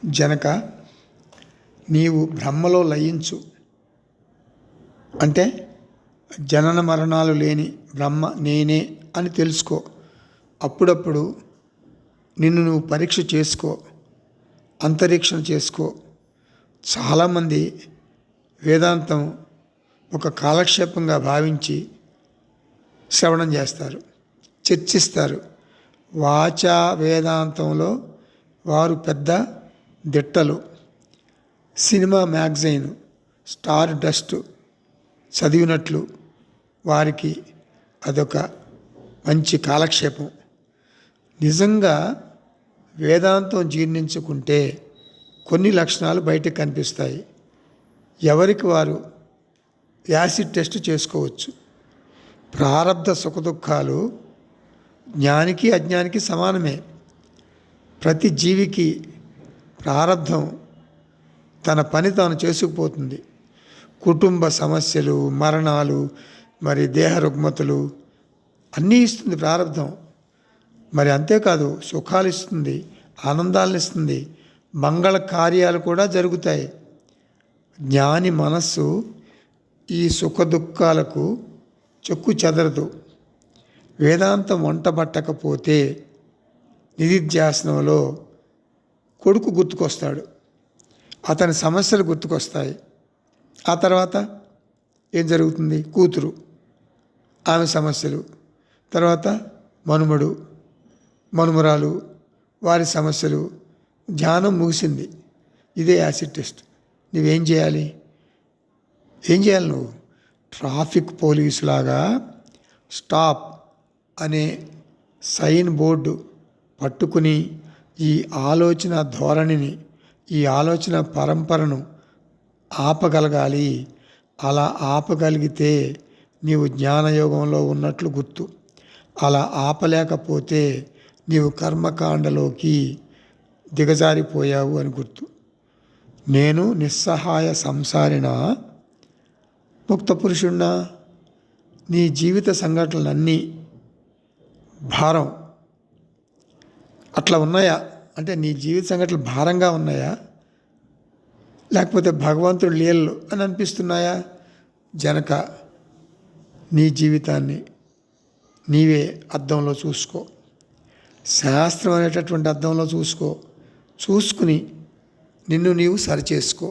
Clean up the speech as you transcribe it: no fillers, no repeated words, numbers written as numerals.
జనక, నీవు బ్రహ్మలో లయించు. అంటే జనన మరణాలు లేని బ్రహ్మ నేనే అని తెలుసుకో. అప్పుడప్పుడు నిన్ను నువ్వు పరీక్ష చేసుకో, అంతరీక్షణ చేసుకో. చాలామంది వేదాంతం ఒక కాలక్షేపంగా భావించి శ్రవణం చేస్తారు, చర్చిస్తారు. వాచా వేదాంతంలో వారు పెద్ద దిట్టలు. సినిమా మ్యాగజైన్ స్టార్ డస్ట్ చదివినట్లు వారికి అదొక మంచి కాలక్షేపం. నిజంగా వేదాంతం జీర్ణించుకుంటే కొన్ని లక్షణాలు బయటకు కనిపిస్తాయి. ఎవరికి వారు యాసిడ్ టెస్ట్ చేసుకోవచ్చు. ప్రారబ్ధ సుఖదుఖాలు జ్ఞానికి అజ్ఞానికి సమానమే. ప్రతి జీవికి ప్రారబ్ధం తన పని తాను చేసుకుపోతుంది. కుటుంబ సమస్యలు, మరణాలు, మరి దేహ రుగ్మతలు అన్నీ ఇస్తుంది ప్రారబ్ధం. మరి అంతేకాదు, సుఖాలు ఇస్తుంది, ఆనందాలను ఇస్తుంది, మంగళ కార్యాలు కూడా జరుగుతాయి. జ్ఞాని మనస్సు ఈ సుఖ దుఃఖాలకు చెక్కు చెదరదు. వేదాంతం వంటబట్టకపోతే నిధిధ్యాసనంలో కొడుకు గుర్తుకొస్తాడు, అతని సమస్యలు గుర్తుకొస్తాయి. ఆ తర్వాత ఏం జరుగుతుంది? కూతురు, ఆమె సమస్యలు, తర్వాత మనుమడు, మనుమరాలు, వారి సమస్యలు. ధ్యానం ముగిసింది. ఇదే యాసిడ్ టెస్ట్. నువ్వేం చేయాలి? ఏం చేయాలి? నువ్వు ట్రాఫిక్ పోలీసులాగా స్టాప్ అనే సైన్ బోర్డు పట్టుకుని ఈ ఆలోచన ధోరణిని, ఈ ఆలోచన పరంపరను ఆపగలగాలి. అలా ఆపగలిగితే నీవు జ్ఞానయోగంలో ఉన్నట్లు గుర్తు. అలా ఆపలేకపోతే నీవు కర్మకాండలోకి దిగజారిపోయావు అని గుర్తు. నేను నిస్సహాయ సంసారినా, ముక్త పురుషుణ్ణా? నీ జీవిత సంఘటనలన్నీ భారం అట్లా ఉన్నాయా? అంటే నీ జీవిత సంఘటనలు భారంగా ఉన్నాయా, లేకపోతే భగవంతుడు లీలలు అని అనిపిస్తున్నాయా? జనక, నీ జీవితాన్ని నీవే అద్దంలో చూసుకో. శాస్త్రం అనేటటువంటి అద్దంలో చూసుకో. చూసుకుని నిన్ను నీవు సరిచేసుకో.